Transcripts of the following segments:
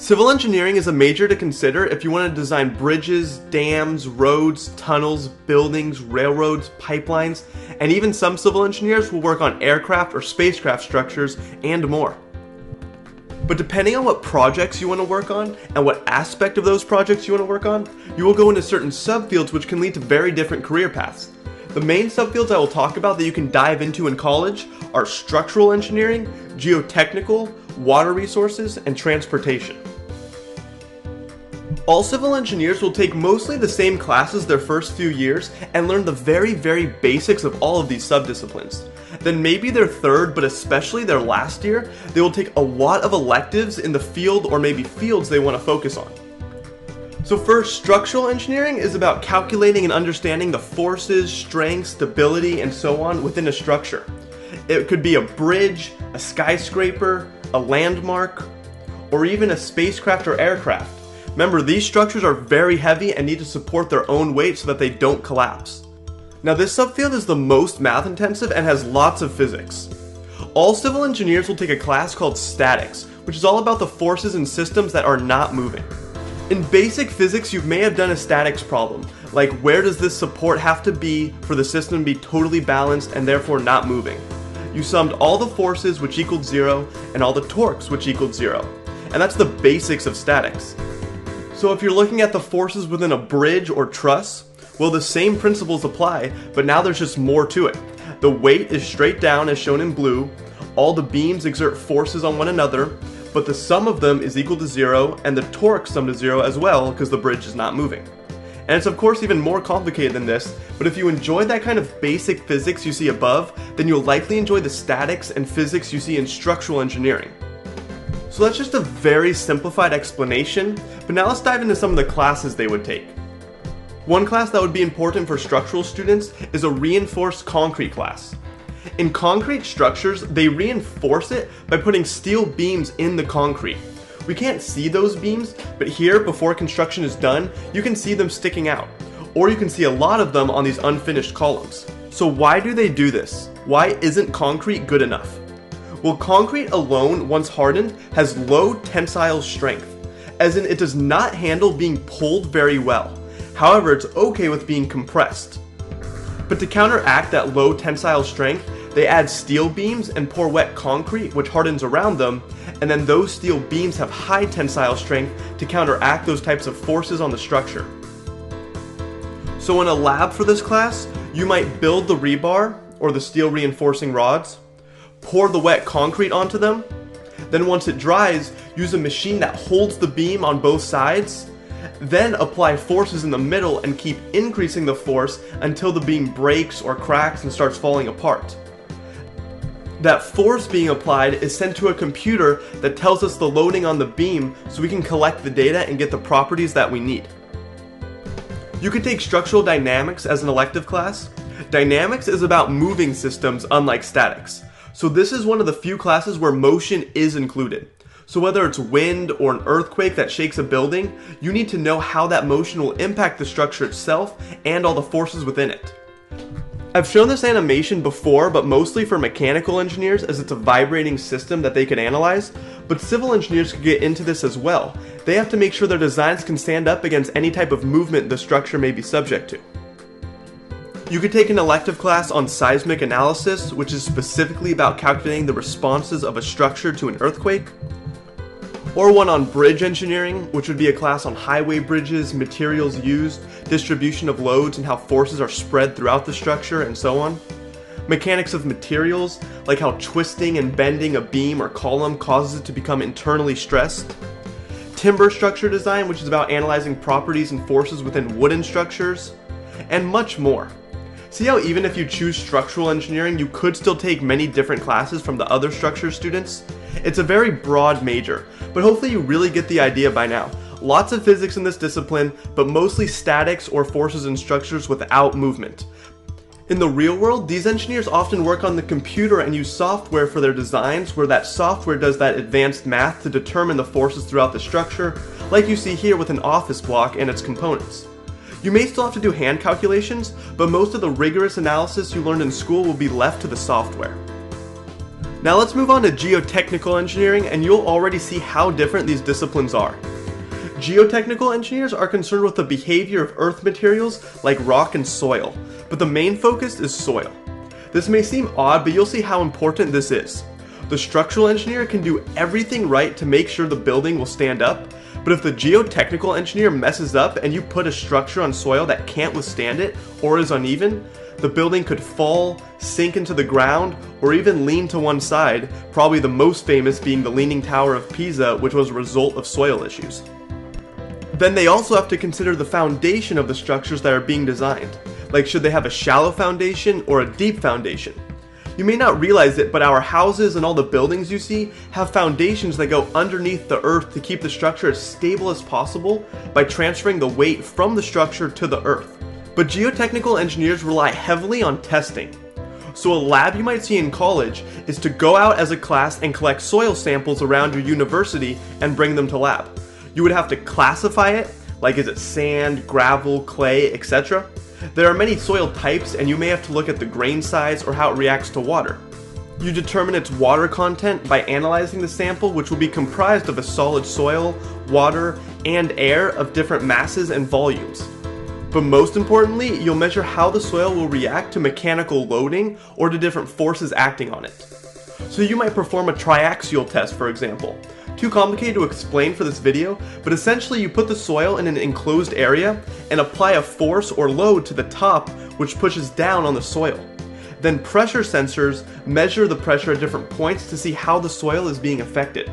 Civil engineering is a major to consider if you want to design bridges, dams, roads, tunnels, buildings, railroads, pipelines, and even some civil engineers will work on aircraft or spacecraft structures and more. But depending on what projects you want to work on and what aspect of those projects you want to work on, you will go into certain subfields which can lead to very different career paths. The main subfields I will talk about that you can dive into in college are structural engineering, geotechnical, water resources, and transportation. All civil engineers will take mostly the same classes their first few years and learn the very basics of all of these subdisciplines. Then maybe their third, but especially their last year, they will take a lot of electives in the field or maybe fields they want to focus on. So first, structural engineering is about calculating and understanding the forces, strength, stability, and so on within a structure. It could be a bridge, a skyscraper, a landmark, or even a spacecraft or aircraft. Remember, these structures are very heavy and need to support their own weight so that they don't collapse. Now this subfield is the most math intensive and has lots of physics. All civil engineers will take a class called statics, which is all about the forces and systems that are not moving. In basic physics, you may have done a statics problem, like where does this support have to be for the system to be totally balanced and therefore not moving. You summed all the forces which equaled 0 and all the torques which equaled 0. And that's the basics of statics. So if you're looking at the forces within a bridge or truss, well, the same principles apply, but now there's just more to it. The weight is straight down as shown in blue, all the beams exert forces on one another, but the sum of them is equal to 0, and the torque sum to 0 as well because the bridge is not moving. And it's of course even more complicated than this, but if you enjoy that kind of basic physics you see above, then you'll likely enjoy the statics and physics you see in structural engineering. So that's just a very simplified explanation, but now let's dive into some of the classes they would take. One class that would be important for structural students is a reinforced concrete class. In concrete structures, they reinforce it by putting steel beams in the concrete. We can't see those beams, but here, before construction is done, you can see them sticking out, or you can see a lot of them on these unfinished columns. So why do they do this? Why isn't concrete good enough? Well, concrete alone, once hardened, has low tensile strength, as in it does not handle being pulled very well. However, it's okay with being compressed. But to counteract that low tensile strength, they add steel beams and pour wet concrete, which hardens around them, and then those steel beams have high tensile strength to counteract those types of forces on the structure. So in a lab for this class, you might build the rebar, or the steel reinforcing rods, pour the wet concrete onto them, then once it dries, use a machine that holds the beam on both sides, then apply forces in the middle and keep increasing the force until the beam breaks or cracks and starts falling apart. That force being applied is sent to a computer that tells us the loading on the beam so we can collect the data and get the properties that we need. You could take structural dynamics as an elective class. Dynamics is about moving systems, unlike statics. So this is one of the few classes where motion is included. So whether it's wind or an earthquake that shakes a building, you need to know how that motion will impact the structure itself and all the forces within it. I've shown this animation before, but mostly for mechanical engineers as it's a vibrating system that they could analyze, but civil engineers could get into this as well. They have to make sure their designs can stand up against any type of movement the structure may be subject to. You could take an elective class on seismic analysis, which is specifically about calculating the responses of a structure to an earthquake. Or one on bridge engineering, which would be a class on highway bridges, materials used, distribution of loads, and how forces are spread throughout the structure, and so on. Mechanics of materials, like how twisting and bending a beam or column causes it to become internally stressed. Timber structure design, which is about analyzing properties and forces within wooden structures, and much more. See how even if you choose structural engineering, you could still take many different classes from the other structure students? It's a very broad major, but hopefully you really get the idea by now. Lots of physics in this discipline, but mostly statics or forces and structures without movement. In the real world, these engineers often work on the computer and use software for their designs, where that software does that advanced math to determine the forces throughout the structure, like you see here with an office block and its components. You may still have to do hand calculations, but most of the rigorous analysis you learned in school will be left to the software. Now let's move on to geotechnical engineering, and you'll already see how different these disciplines are. Geotechnical engineers are concerned with the behavior of earth materials like rock and soil, but the main focus is soil. This may seem odd, but you'll see how important this is. The structural engineer can do everything right to make sure the building will stand up, but if the geotechnical engineer messes up and you put a structure on soil that can't withstand it or is uneven, the building could fall, sink into the ground, or even lean to one side, probably the most famous being the Leaning Tower of Pisa, which was a result of soil issues. Then they also have to consider the foundation of the structures that are being designed, like should they have a shallow foundation or a deep foundation. You may not realize it, but our houses and all the buildings you see have foundations that go underneath the earth to keep the structure as stable as possible by transferring the weight from the structure to the earth. But geotechnical engineers rely heavily on testing. So a lab you might see in college is to go out as a class and collect soil samples around your university and bring them to lab. You would have to classify it, like is it sand, gravel, clay, etc. There are many soil types, and you may have to look at the grain size or how it reacts to water. You determine its water content by analyzing the sample, which will be comprised of a solid soil, water, and air of different masses and volumes. But most importantly, you'll measure how the soil will react to mechanical loading or to different forces acting on it. So you might perform a triaxial test, for example. Too complicated to explain for this video, but essentially you put the soil in an enclosed area and apply a force or load to the top which pushes down on the soil. Then pressure sensors measure the pressure at different points to see how the soil is being affected.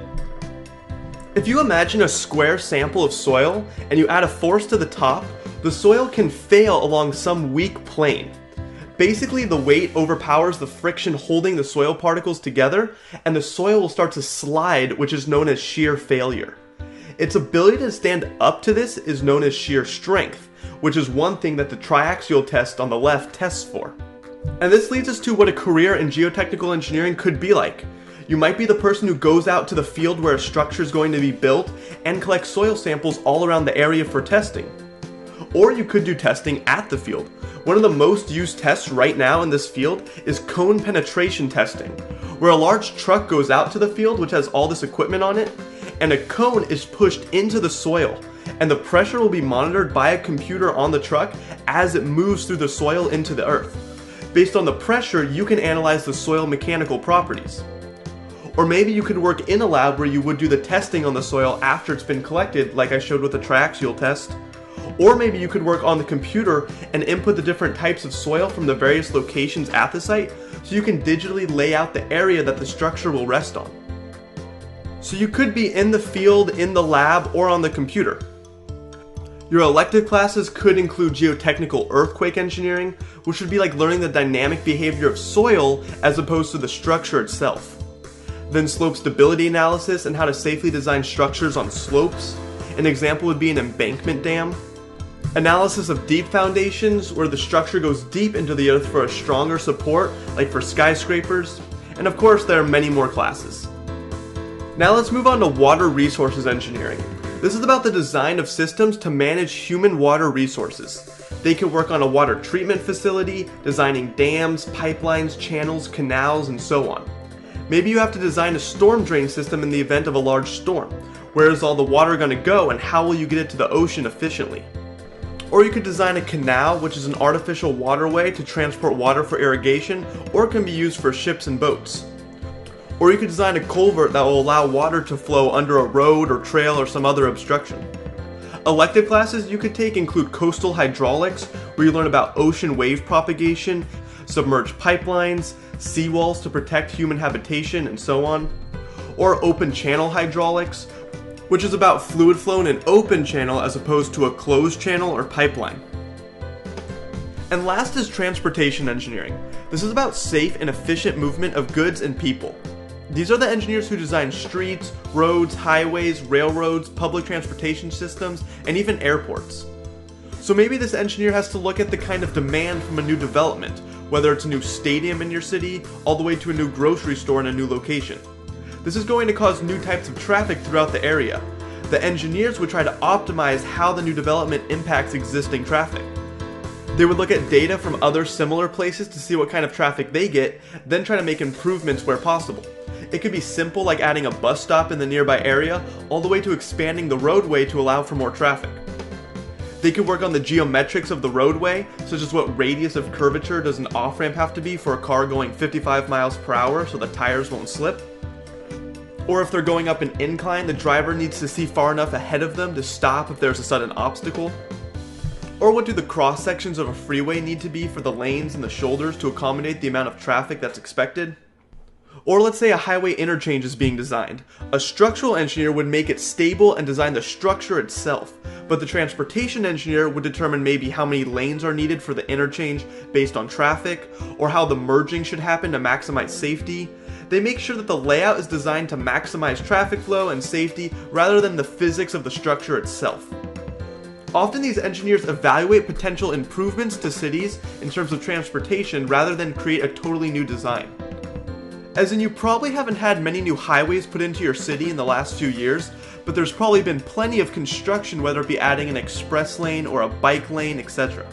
If you imagine a square sample of soil and you add a force to the top, the soil can fail along some weak plane. Basically, the weight overpowers the friction holding the soil particles together, and the soil will start to slide, which is known as shear failure. Its ability to stand up to this is known as shear strength, which is one thing that the triaxial test on the left tests for. And this leads us to what a career in geotechnical engineering could be like. You might be the person who goes out to the field where a structure is going to be built and collects soil samples all around the area for testing. Or you could do testing at the field. One of the most used tests right now in this field is cone penetration testing, where a large truck goes out to the field which has all this equipment on it, and a cone is pushed into the soil, and the pressure will be monitored by a computer on the truck as it moves through the soil into the earth. Based on the pressure, you can analyze the soil mechanical properties. Or maybe you could work in a lab where you would do the testing on the soil after it's been collected, like I showed with the triaxial test. Or maybe you could work on the computer and input the different types of soil from the various locations at the site so you can digitally lay out the area that the structure will rest on. So you could be in the field, in the lab, or on the computer. Your elective classes could include geotechnical earthquake engineering, which would be like learning the dynamic behavior of soil as opposed to the structure itself. Then slope stability analysis and how to safely design structures on slopes. An example would be an embankment dam. Analysis of deep foundations, where the structure goes deep into the earth for a stronger support, like for skyscrapers. And of course, there are many more classes. Now let's move on to water resources engineering. This is about the design of systems to manage human water resources. They can work on a water treatment facility, designing dams, pipelines, channels, canals, and so on. Maybe you have to design a storm drain system in the event of a large storm. Where is all the water going to go, and how will you get it to the ocean efficiently? Or you could design a canal, which is an artificial waterway to transport water for irrigation, or can be used for ships and boats. Or you could design a culvert that will allow water to flow under a road or trail or some other obstruction. Elective classes you could take include coastal hydraulics, where you learn about ocean wave propagation, submerged pipelines, seawalls to protect human habitation, and so on. Or open channel hydraulics, which is about fluid flow in an open channel as opposed to a closed channel or pipeline. And last is transportation engineering. This is about safe and efficient movement of goods and people. These are the engineers who design streets, roads, highways, railroads, public transportation systems, and even airports. So maybe this engineer has to look at the kind of demand from a new development, whether it's a new stadium in your city, all the way to a new grocery store in a new location. This is going to cause new types of traffic throughout the area. The engineers would try to optimize how the new development impacts existing traffic. They would look at data from other similar places to see what kind of traffic they get, then try to make improvements where possible. It could be simple like adding a bus stop in the nearby area, all the way to expanding the roadway to allow for more traffic. They could work on the geometrics of the roadway, such as what radius of curvature does an off-ramp have to be for a car going 55 miles per hour so the tires won't slip. Or if they're going up an incline, the driver needs to see far enough ahead of them to stop if there's a sudden obstacle. Or what do the cross sections of a freeway need to be for the lanes and the shoulders to accommodate the amount of traffic that's expected? Or let's say a highway interchange is being designed. A structural engineer would make it stable and design the structure itself, but the transportation engineer would determine maybe how many lanes are needed for the interchange based on traffic, or how the merging should happen to maximize safety. They make sure that the layout is designed to maximize traffic flow and safety rather than the physics of the structure itself. Often these engineers evaluate potential improvements to cities in terms of transportation rather than create a totally new design. As in, you probably haven't had many new highways put into your city in the last few years, but there's probably been plenty of construction, whether it be adding an express lane or a bike lane, etc.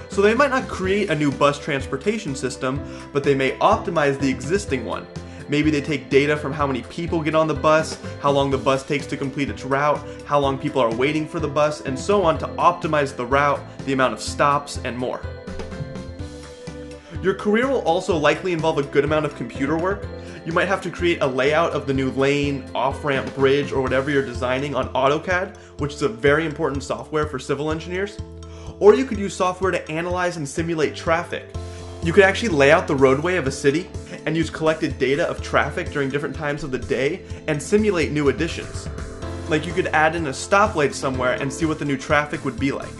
So they might not create a new bus transportation system, but they may optimize the existing one. Maybe they take data from how many people get on the bus, how long the bus takes to complete its route, how long people are waiting for the bus, and so on to optimize the route, the amount of stops, and more. Your career will also likely involve a good amount of computer work. You might have to create a layout of the new lane, off-ramp, bridge, or whatever you're designing on AutoCAD, which is a very important software for civil engineers. Or you could use software to analyze and simulate traffic. You could actually lay out the roadway of a city and use collected data of traffic during different times of the day and simulate new additions. Like you could add in a stoplight somewhere and see what the new traffic would be like.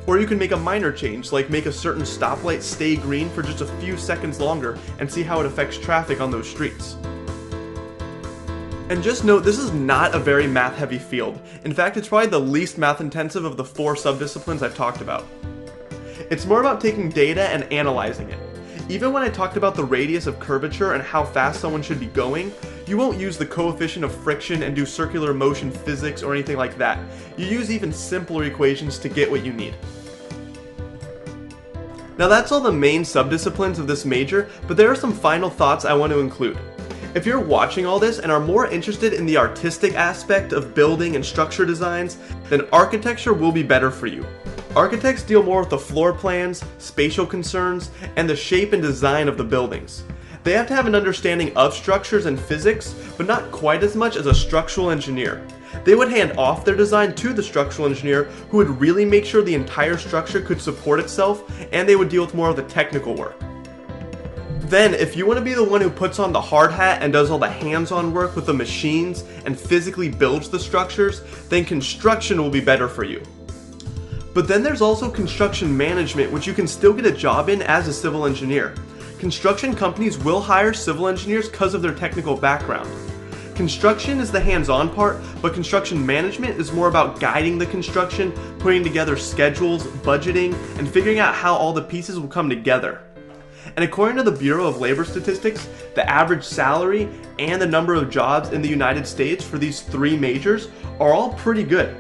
Or you can make a minor change, like make a certain stoplight stay green for just a few seconds longer and see how it affects traffic on those streets. And just note, this is not a very math-heavy field. In fact, it's probably the least math-intensive of the 4 subdisciplines I've talked about. It's more about taking data and analyzing it. Even when I talked about the radius of curvature and how fast someone should be going, you won't use the coefficient of friction and do circular motion physics or anything like that. You use even simpler equations to get what you need. Now that's all the main subdisciplines of this major, but there are some final thoughts I want to include. If you're watching all this and are more interested in the artistic aspect of building and structure designs, then architecture will be better for you. Architects deal more with the floor plans, spatial concerns, and the shape and design of the buildings. They have to have an understanding of structures and physics, but not quite as much as a structural engineer. They would hand off their design to the structural engineer, who would really make sure the entire structure could support itself, and they would deal with more of the technical work. Then, if you want to be the one who puts on the hard hat and does all the hands-on work with the machines and physically builds the structures, then construction will be better for you. But then there's also construction management, which you can still get a job in as a civil engineer. Construction companies will hire civil engineers because of their technical background. Construction is the hands-on part, but construction management is more about guiding the construction, putting together schedules, budgeting, and figuring out how all the pieces will come together. And according to the Bureau of Labor Statistics, the average salary and the number of jobs in the United States for these 3 majors are all pretty good.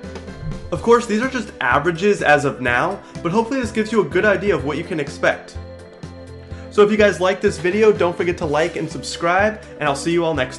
Of course, these are just averages as of now, but hopefully this gives you a good idea of what you can expect. So if you guys like this video, don't forget to like and subscribe, and I'll see you all next time.